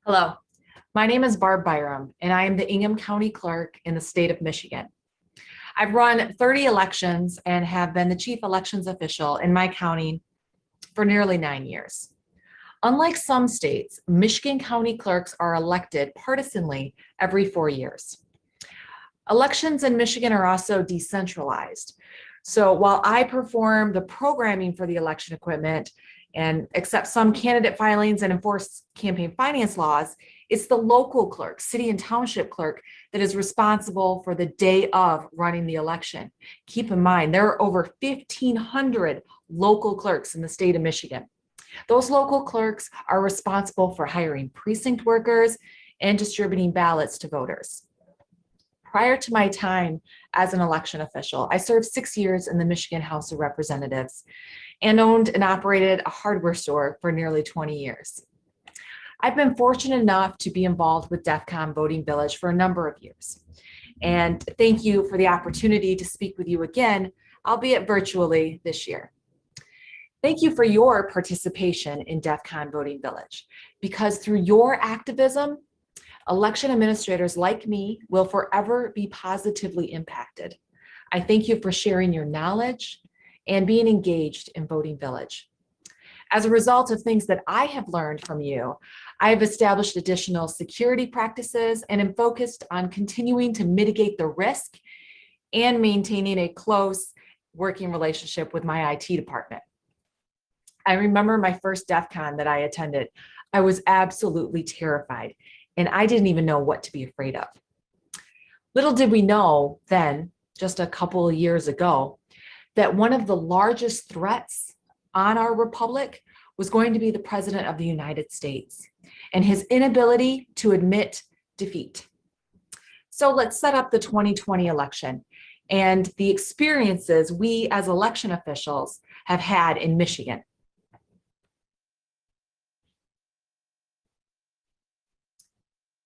Hello, my name is Barb Byrum, and I am the Antrim County Clerk in the state of Michigan. I've run 30 elections and have been the chief elections official in my county for nearly 9 years. Unlike some states, Michigan county clerks are elected partisanly every 4 years. Elections in Michigan are also decentralized. So while I perform the programming for the election equipment and accept some candidate filings and enforce campaign finance laws, it's the local clerk, city and township clerk, that is responsible for the day of running the election. Keep in mind, there are over 1,500 local clerks in the state of Michigan. Those local clerks are responsible for hiring precinct workers and distributing ballots to voters. Prior to my time as an election official, I served 6 years in the Michigan House of Representatives and owned and operated a hardware store for nearly 20 years. I've been fortunate enough to be involved with DEF CON Voting Village for a number of years. And thank you for the opportunity to speak with you again, albeit virtually this year. Thank you for your participation in DEF CON Voting Village, because through your activism, election administrators like me will forever be positively impacted. I thank you for sharing your knowledge and being engaged in Voting Village. As a result of things that I have learned from you, I have established additional security practices and am focused on continuing to mitigate the risk and maintaining a close working relationship with my IT department. I remember my first DEF CON that I attended. I was absolutely terrified, and I didn't even know what to be afraid of. Little did we know then, just a couple of years ago, that one of the largest threats on our republic was going to be the President of the United States and his inability to admit defeat. So let's set up the 2020 election and the experiences we as election officials have had in Michigan.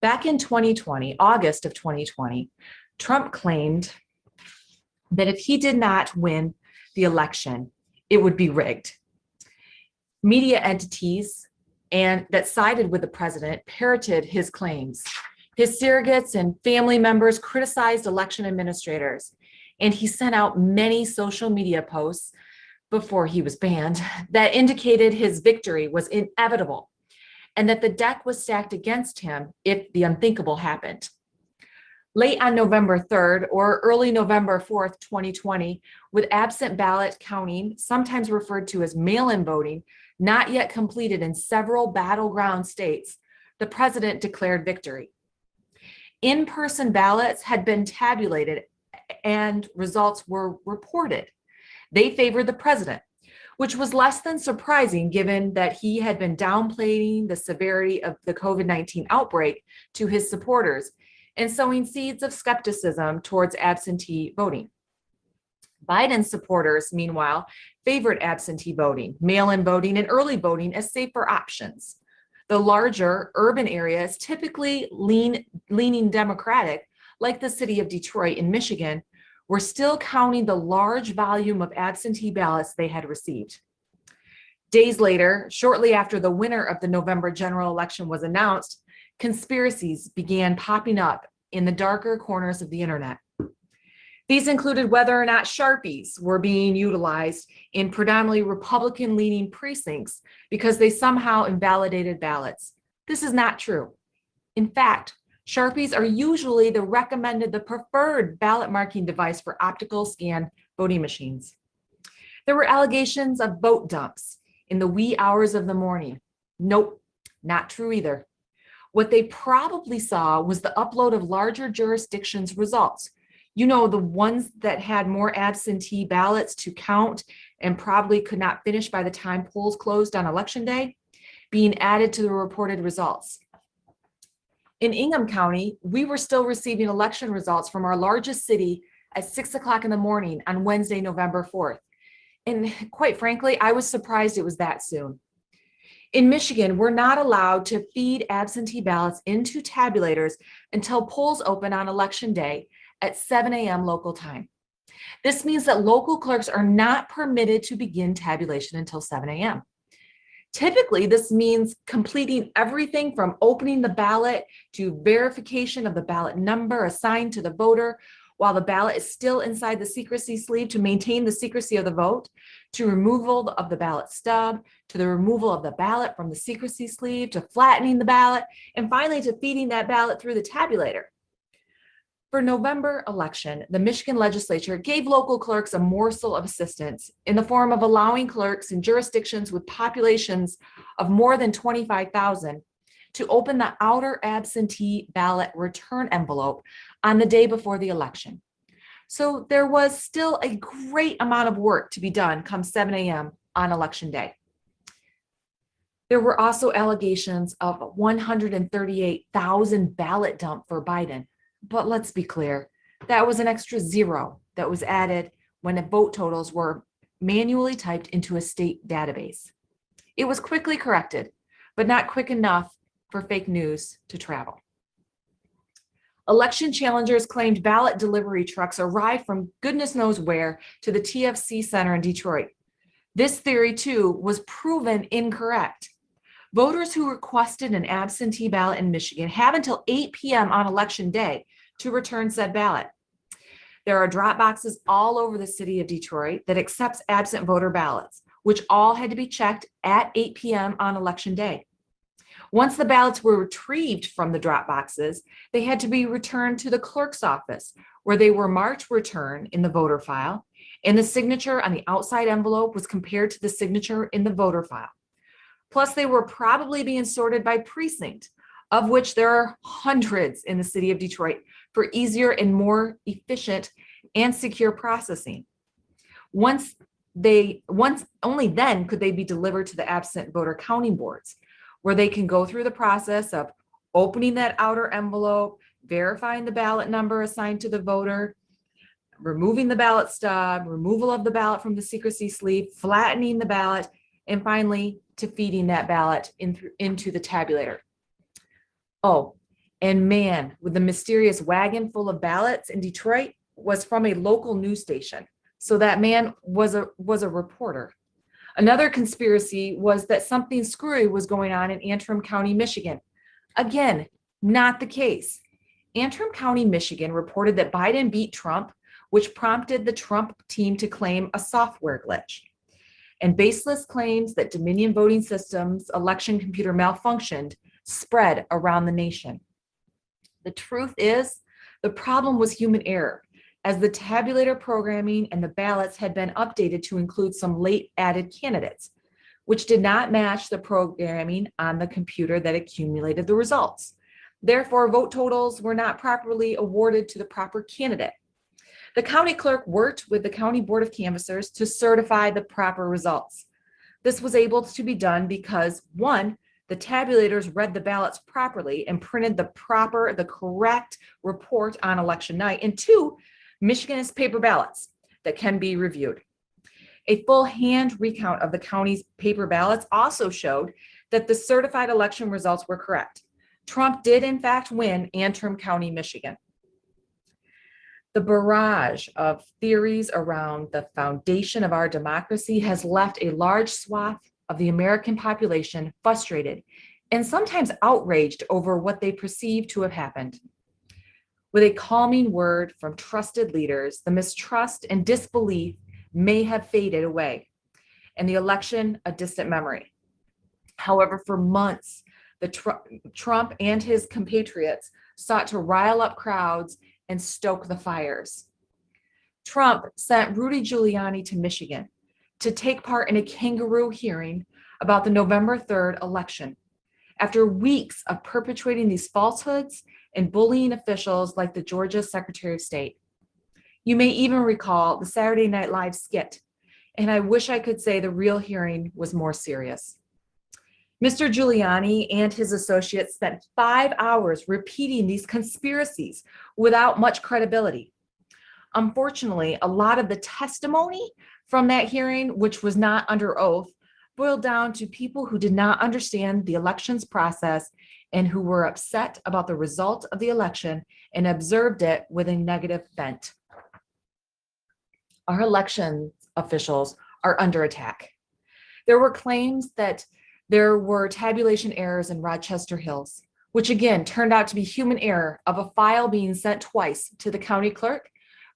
Back in 2020, August of 2020, Trump claimed that if he did not win the election, it would be rigged. Media entities that sided with the president parroted his claims. His surrogates and family members criticized election administrators, and he sent out many social media posts before he was banned that indicated his victory was inevitable and that the deck was stacked against him if the unthinkable happened. Late on November 3rd or early November 4th, 2020, with absent ballot counting, sometimes referred to as mail-in voting, not yet completed in several battleground states, the president declared victory. In-person ballots had been tabulated and results were reported. They favored the president, which was less than surprising given that he had been downplaying the severity of the COVID-19 outbreak to his supporters and sowing seeds of skepticism towards absentee voting. Biden's supporters, meanwhile, favored absentee voting, mail-in voting, and early voting as safer options. The larger urban areas, typically leaning Democratic, like the city of Detroit in Michigan, were still counting the large volume of absentee ballots they had received. Days later, shortly after the winner of the November general election was announced, conspiracies began popping up in the darker corners of the internet. These included whether or not Sharpies were being utilized in predominantly Republican-leaning precincts because they somehow invalidated ballots. This is not true. In fact, Sharpies are usually the preferred ballot marking device for optical scan voting machines. There were allegations of vote dumps in the wee hours of the morning. Nope, not true either. What they probably saw was the upload of larger jurisdictions' results. You know, the ones that had more absentee ballots to count and probably could not finish by the time polls closed on election day, being added to the reported results. In Antrim County, we were still receiving election results from our largest city at 6 o'clock in the morning on Wednesday, November 4th. And quite frankly, I was surprised it was that soon. In Michigan, we're not allowed to feed absentee ballots into tabulators until polls open on election day at 7 a.m. local time. This means that local clerks are not permitted to begin tabulation until 7 a.m. Typically, this means completing everything from opening the ballot to verification of the ballot number assigned to the voter while the ballot is still inside the secrecy sleeve to maintain the secrecy of the vote, to removal of the ballot stub, to the removal of the ballot from the secrecy sleeve, to flattening the ballot, and finally to feeding that ballot through the tabulator. For November election, the Michigan legislature gave local clerks a morsel of assistance in the form of allowing clerks in jurisdictions with populations of more than 25,000 to open the outer absentee ballot return envelope on the day before the election. So there was still a great amount of work to be done come 7 a.m. on election day. There were also allegations of 138,000 ballot dump for Biden. But let's be clear, that was an extra zero that was added when the vote totals were manually typed into a state database. It was quickly corrected, but not quick enough for fake news to travel. Election challengers claimed ballot delivery trucks arrived from goodness knows where to the TFC Center in Detroit. This theory, too, was proven incorrect. Voters who requested an absentee ballot in Michigan have until 8 p.m. on election day to return said ballot. There are drop boxes all over the city of Detroit that accepts absent voter ballots, which all had to be checked at 8 p.m. on election day. Once the ballots were retrieved from the drop boxes, they had to be returned to the clerk's office, where they were marked return in the voter file, and the signature on the outside envelope was compared to the signature in the voter file. Plus, they were probably being sorted by precinct, of which there are hundreds in the city of Detroit, for easier and more efficient and secure processing. Only then could they be delivered to the absent voter counting boards, where they can go through the process of opening that outer envelope, verifying the ballot number assigned to the voter, removing the ballot stub, removal of the ballot from the secrecy sleeve, flattening the ballot, and finally to feeding that ballot into the tabulator. Oh, and man, with the mysterious wagon full of ballots in Detroit was from a local news station. So that man was a reporter. Another conspiracy was that something screwy was going on in Antrim County, Michigan. Again, not the case. Antrim County, Michigan reported that Biden beat Trump, which prompted the Trump team to claim a software glitch. And baseless claims that Dominion Voting Systems election computer malfunctioned spread around the nation. The truth is, the problem was human error, as the tabulator programming and the ballots had been updated to include some late added candidates, which did not match the programming on the computer that accumulated the results. Therefore, vote totals were not properly awarded to the proper candidate. The county clerk worked with the county board of canvassers to certify the proper results. This was able to be done because, one, the tabulators read the ballots properly and printed the correct report on election night, and two, Michigan has paper ballots that can be reviewed. A full hand recount of the county's paper ballots also showed that the certified election results were correct. Trump did, in fact, win Antrim County, Michigan. The barrage of theories around the foundation of our democracy has left a large swath of the American population frustrated and sometimes outraged over what they perceive to have happened. With a calming word from trusted leaders, the mistrust and disbelief may have faded away, and the election a distant memory. However, for months, Trump and his compatriots sought to rile up crowds and stoke the fires. Trump sent Rudy Giuliani to Michigan to take part in a kangaroo hearing about the November 3rd election. After weeks of perpetuating these falsehoods and bullying officials like the Georgia Secretary of State. You may even recall the Saturday Night Live skit, and I wish I could say the real hearing was more serious. Mr. Giuliani and his associates spent 5 hours repeating these conspiracies without much credibility. Unfortunately, a lot of the testimony from that hearing, which was not under oath, boiled down to people who did not understand the elections process and who were upset about the result of the election and observed it with a negative bent. Our election officials are under attack. There were claims that There were tabulation errors in Rochester Hills, which again turned out to be human error of a file being sent twice to the county clerk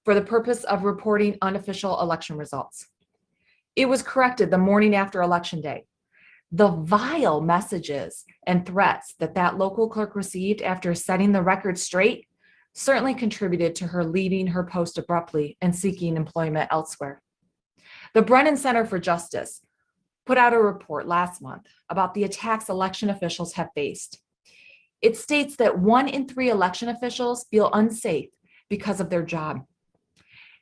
for the purpose of reporting unofficial election results. It was corrected the morning after Election Day. The vile messages and threats that local clerk received after setting the record straight certainly contributed to her leaving her post abruptly and seeking employment elsewhere. The Brennan Center for Justice put out a report last month about the attacks election officials have faced. It states that 1 in 3 election officials feel unsafe because of their job.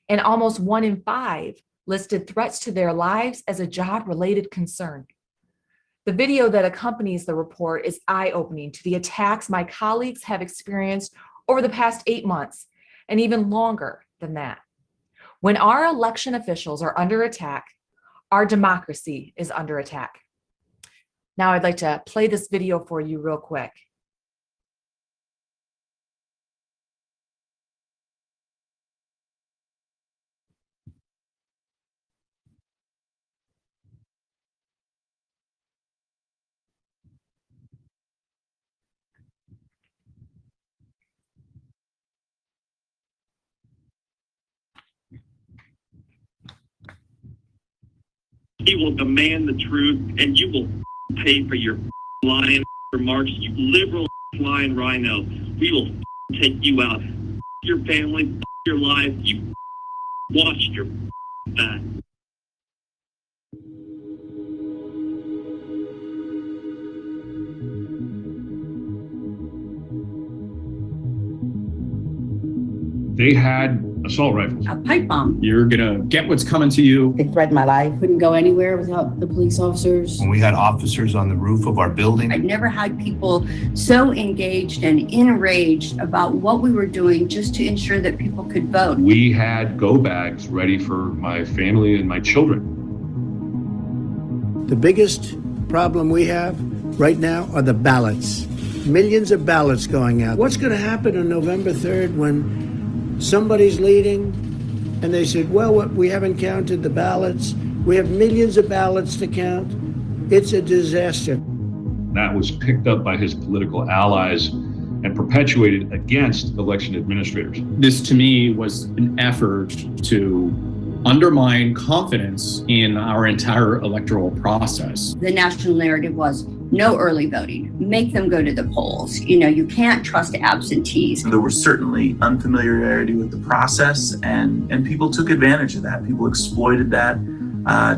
And almost 1 in 5 listed threats to their lives as a job-related concern. The video that accompanies the report is eye-opening to the attacks my colleagues have experienced over the past 8 months, and even longer than that. When our election officials are under attack, our democracy is under attack. Now I'd like to play this video for you real quick. He will demand the truth, and you will pay for your lying remarks, you liberal lying rhino. We will take you out. Your family, your life, you watched your back. They had assault rifles. A pipe bomb. You're gonna get what's coming to you. They threatened my life. Couldn't go anywhere without the police officers. When we had officers on the roof of our building. I'd never had people so engaged and enraged about what we were doing just to ensure that people could vote. We had go bags ready for my family and my children. The biggest problem we have right now are the ballots. Millions of ballots going out. What's going to happen on November 3rd when somebody's leading and they said, well, we haven't counted the ballots. We have millions of ballots to count. It's a disaster. That was picked up by his political allies and perpetuated against election administrators. This to me was an effort to undermine confidence in our entire electoral process. The national narrative was no early voting, make them go to the polls. You know, you can't trust absentees. There was certainly unfamiliarity with the process, and people took advantage of that. People exploited that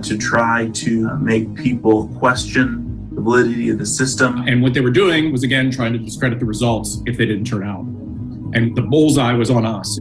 to try to make people question the validity of the system. And what they were doing was, again, trying to discredit the results if they didn't turn out. And the bullseye was on us.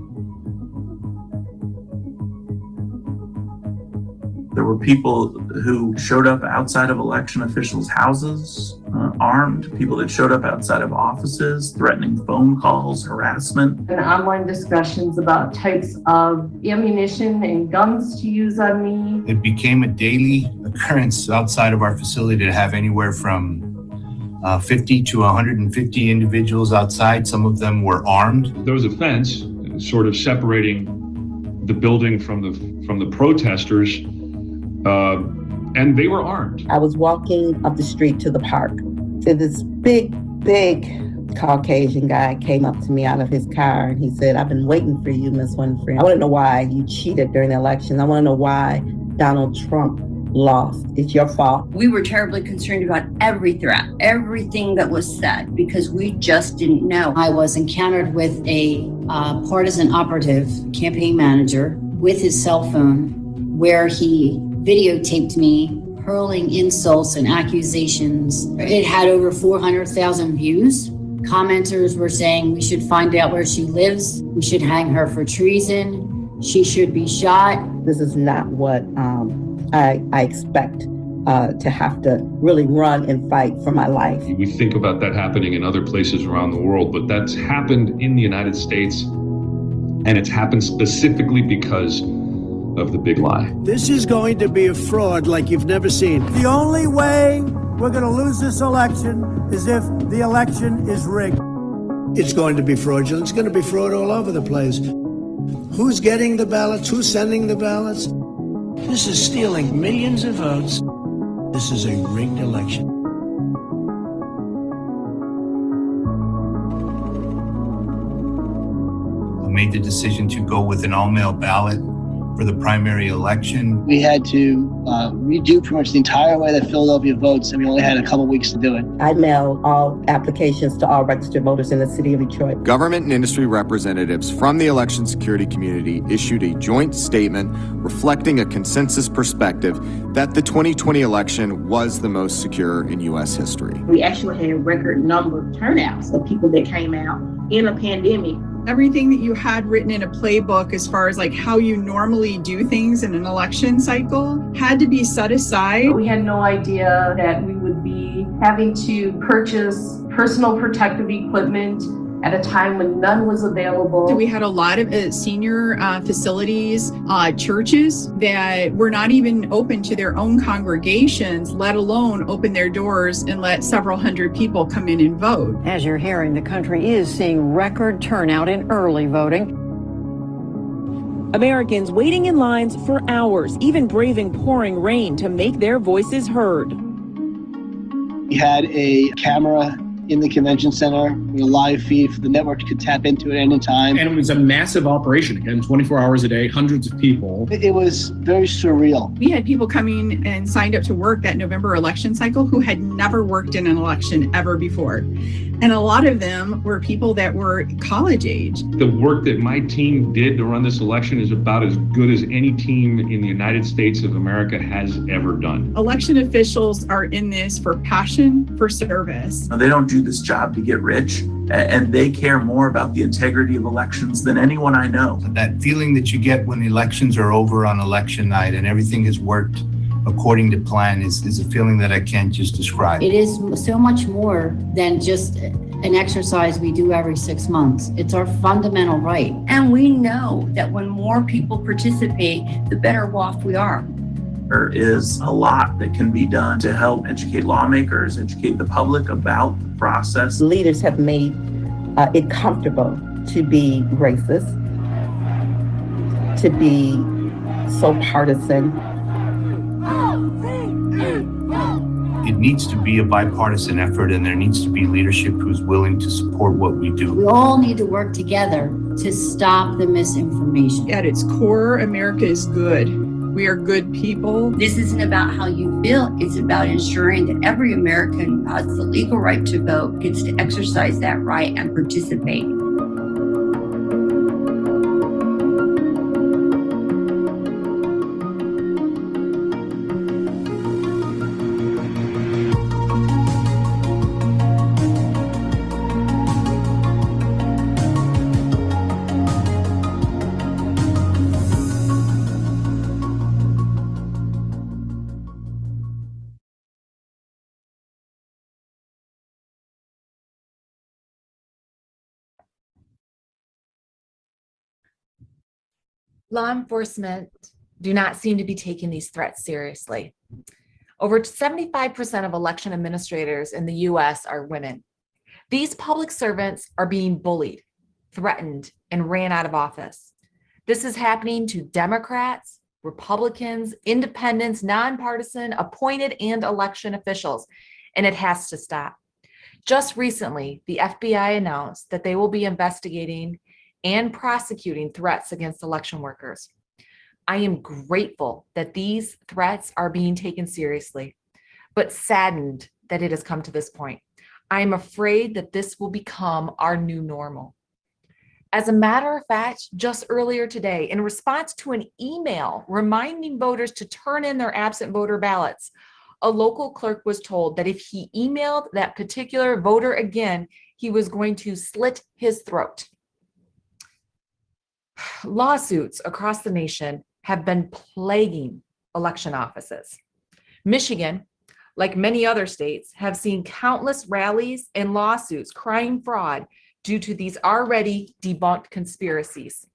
There were people who showed up outside of election officials' houses, armed, people that showed up outside of offices, threatening phone calls, harassment. And online discussions about types of ammunition and guns to use on me. It became a daily occurrence outside of our facility to have anywhere from 50 to 150 individuals outside. Some of them were armed. There was a fence sort of separating the building from the protesters. And they were armed. I was walking up the street to the park. So this big Caucasian guy came up to me out of his car and he said, I've been waiting for you, Miss Winfrey. I want to know why you cheated during the election. I want to know why Donald Trump lost. It's your fault. We were terribly concerned about every threat, everything that was said, because we just didn't know. I was encountered with a partisan operative campaign manager with his cell phone, where he videotaped me hurling insults and accusations. It had over 400,000 views. Commenters were saying we should find out where she lives. We should hang her for treason. She should be shot. This is not what I expect to have to really run and fight for my life. We think about that happening in other places around the world, but that's happened in the United States, and it's happened specifically because of the big lie. This is going to be a fraud like you've never seen. The only way we're going to lose this election is if the election is rigged. It's going to be fraudulent. It's going to be fraud all over the place. Who's getting the ballots? Who's sending the ballots? This is stealing millions of votes. This is a rigged election. made the decision to go with an all-mail ballot for the primary election. We had to redo pretty much the entire way that Philadelphia votes, and we only had a couple weeks to do it. I mailed all applications to all registered voters in the city of Detroit. Government and industry representatives from the election security community issued a joint statement reflecting a consensus perspective that the 2020 election was the most secure in U.S. history. We actually had a record number of turnouts of people that came out in a pandemic. Everything that you had written in a playbook as far as like how you normally do things in an election cycle had to be set aside. We had no idea that we would be having to purchase personal protective equipment at a time when none was available. So we had a lot of senior facilities, churches that were not even open to their own congregations, let alone open their doors and let several hundred people come in and vote. As you're hearing, the country is seeing record turnout in early voting. Americans waiting in lines for hours, even braving pouring rain to make their voices heard. We had a camera in the convention center, with a live feed for the network could tap into at any time. And it was a massive operation, again, 24 hours a day, hundreds of people. It was very surreal. We had people coming and signed up to work that November election cycle who had never worked in an election ever before. And a lot of them were people that were college age. The work that my team did to run this election is about as good as any team in the United States of America has ever done. Election officials are in this for passion, for service. They don't do this job to get rich, and they care more about the integrity of elections than anyone I know. That feeling that you get when the elections are over on election night and everything has worked according to plan is a feeling that I can't just describe. It is so much more than just an exercise we do every 6 months. It's our fundamental right. And we know that when more people participate, the better off we are. There is a lot that can be done to help educate lawmakers, educate the public about the process. Leaders have made it comfortable to be racist, to be so partisan. It needs to be a bipartisan effort, and there needs to be leadership who's willing to support what we do. We all need to work together to stop the misinformation. At its core, America is good. We are good people. This isn't about how you feel. It's about ensuring that every American who has the legal right to vote gets to exercise that right and participate. Law enforcement do not seem to be taking these threats seriously. Over 75% of election administrators in the US are women. These public servants are being bullied, threatened, and ran out of office. This is happening to Democrats, Republicans, independents, nonpartisan, appointed, and election officials, and it has to stop. Just recently, the FBI announced that they will be investigating and prosecuting threats against election workers. I am grateful that these threats are being taken seriously, but saddened that it has come to this point. I am afraid that this will become our new normal. As a matter of fact, just earlier today, in response to an email reminding voters to turn in their absent voter ballots, a local clerk was told that if he emailed that particular voter again, he was going to slit his throat. Lawsuits across the nation have been plaguing election offices. Michigan, like many other states, have seen countless rallies and lawsuits crying fraud due to these already debunked conspiracies.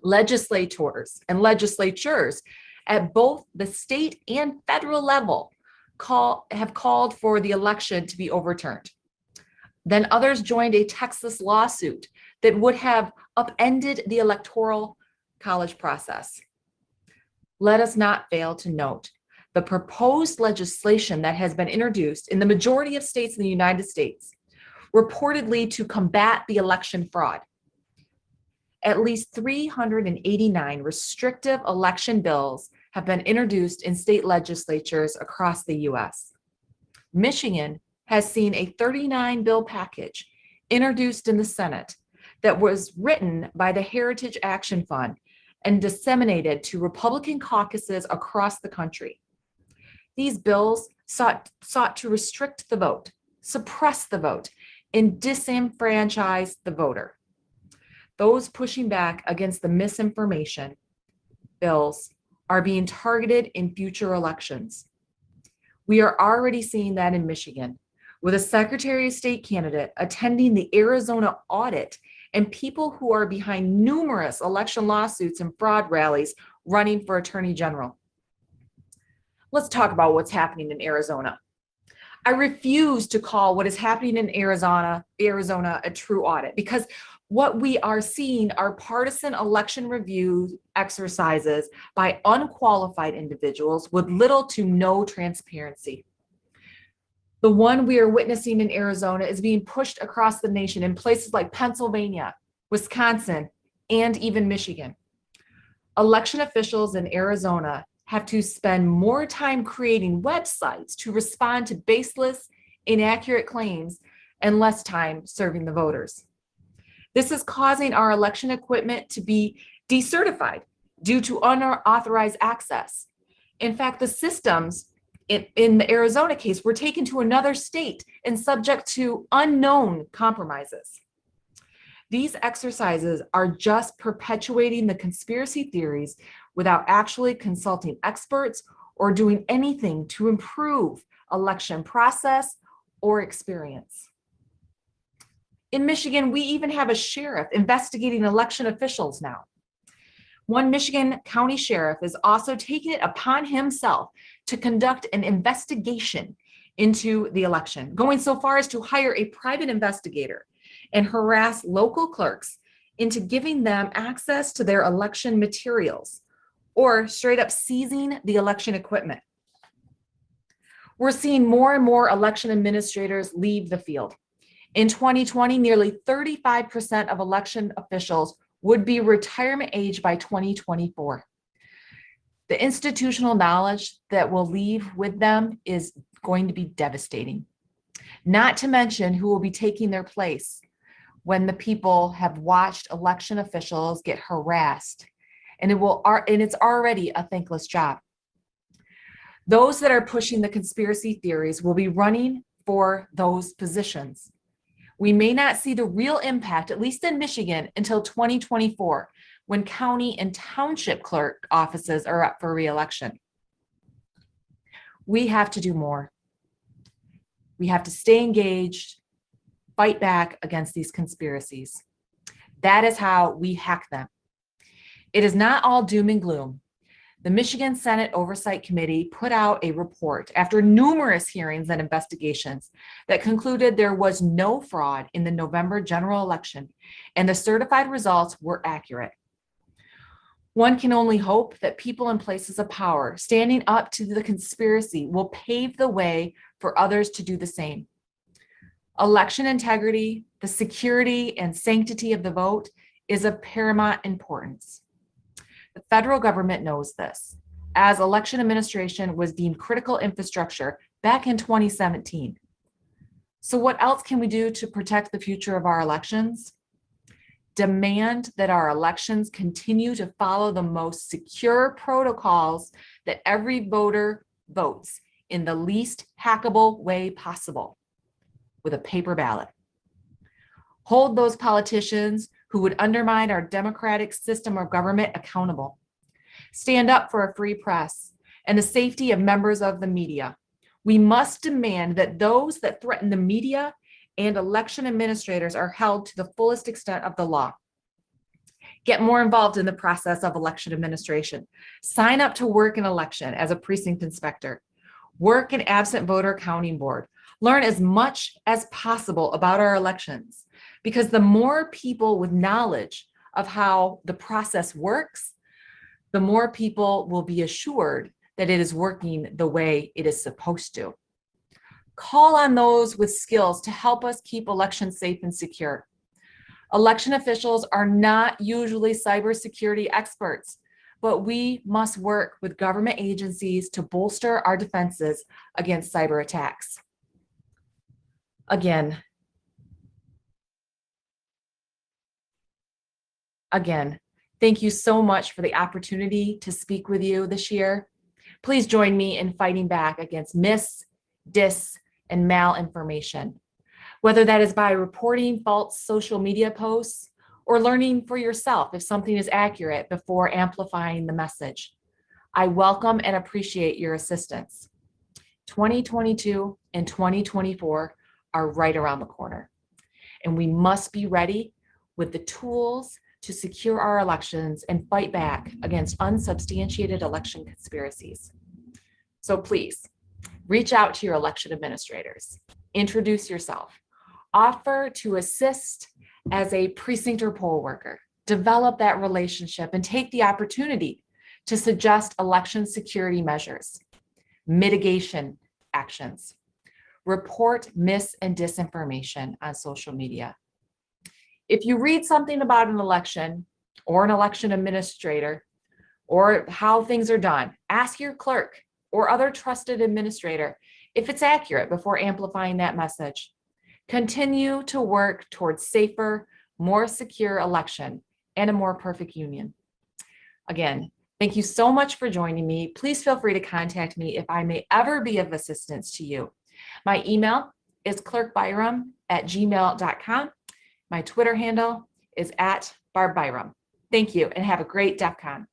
Legislators and legislatures at both the state and federal level have called for the election to be overturned. Then others joined a Texas lawsuit that would have upended the electoral college process. Let us not fail to note the proposed legislation that has been introduced in the majority of states in the United States, reportedly to combat the election fraud. at least 389 restrictive election bills have been introduced in state legislatures across the US. Michigan has seen a 39 bill package introduced in the Senate that was written by the Heritage Action Fund and disseminated to Republican caucuses across the country. These bills sought to restrict the vote, suppress the vote, and disenfranchise the voter. Those pushing back against the misinformation bills are being targeted in future elections. We are already seeing that in Michigan, with a Secretary of State candidate attending the Arizona audit and people who are behind numerous election lawsuits and fraud rallies running for Attorney General. Let's talk about what's happening in Arizona. I refuse to call what is happening in Arizona a true audit, because what we are seeing are partisan election review exercises by unqualified individuals with little to no transparency. The one we are witnessing in Arizona is being pushed across the nation in places like Pennsylvania, Wisconsin, and even Michigan. Election officials in Arizona have to spend more time creating websites to respond to baseless, inaccurate claims and less time serving the voters. This is causing our election equipment to be decertified due to unauthorized access. In fact, the systems in the Arizona case were taken to another state and subject to unknown compromises. These exercises are just perpetuating the conspiracy theories without actually consulting experts or doing anything to improve election process or experience. In Michigan, we even have a sheriff investigating election officials now. One Michigan County sheriff is also taking it upon himself to conduct an investigation into the election, going so far as to hire a private investigator and harass local clerks into giving them access to their election materials, or straight up seizing the election equipment. We're seeing more and more election administrators leave the field. In 2020, nearly 35% of election officials would be retirement age by 2024. The institutional knowledge that will leave with them is going to be devastating. Not to mention who will be taking their place when the people have watched election officials get harassed, and it's already a thankless job. Those that are pushing the conspiracy theories will be running for those positions. We may not see the real impact, at least in Michigan, until 2024, when county and township clerk offices are up for re-election. We have to do more. We have to stay engaged, fight back against these conspiracies. That is how we hack them. It is not all doom and gloom. The Michigan Senate Oversight Committee put out a report after numerous hearings and investigations that concluded there was no fraud in the November general election, and the certified results were accurate. One can only hope that people in places of power standing up to the conspiracy will pave the way for others to do the same. Election integrity, the security and sanctity of the vote is of paramount importance. The federal government knows this, as election administration was deemed critical infrastructure back in 2017. So what else can we do to protect the future of our elections? Demand that our elections continue to follow the most secure protocols, that every voter votes in the least hackable way possible, with a paper ballot. Hold those politicians who would undermine our democratic system of government accountable. Stand up for a free press and the safety of members of the media. We must demand that those that threaten the media and election administrators are held to the fullest extent of the law. Get more involved in the process of election administration. Sign up to work in election as a precinct inspector. Work in absent voter counting board. Learn as much as possible about our elections, because the more people with knowledge of how the process works, the more people will be assured that it is working the way it is supposed to. Call on those with skills to help us keep elections safe and secure. Election officials are not usually cybersecurity experts, but we must work with government agencies to bolster our defenses against cyber attacks. Again, thank you so much for the opportunity to speak with you this year. Please join me in fighting back against mis, dis, and malinformation, whether that is by reporting false social media posts or learning for yourself if something is accurate before amplifying the message. I welcome and appreciate your assistance. 2022 and 2024 are right around the corner, and we must be ready with the tools to secure our elections and fight back against unsubstantiated election conspiracies. So please, reach out to your election administrators, introduce yourself, offer to assist as a precinct or poll worker, develop that relationship, and take the opportunity to suggest election security measures, mitigation actions, report mis and disinformation on social media. If you read something about an election or an election administrator or how things are done, ask your clerk or other trusted administrator if it's accurate before amplifying that message. Continue to work towards safer, more secure election and a more perfect union. Again, thank you so much for joining me. Please feel free to contact me if I may ever be of assistance to you. My email is clerkbyrum@gmail.com. My Twitter handle is @Barb Byrum. Thank you and have a great DEF CON.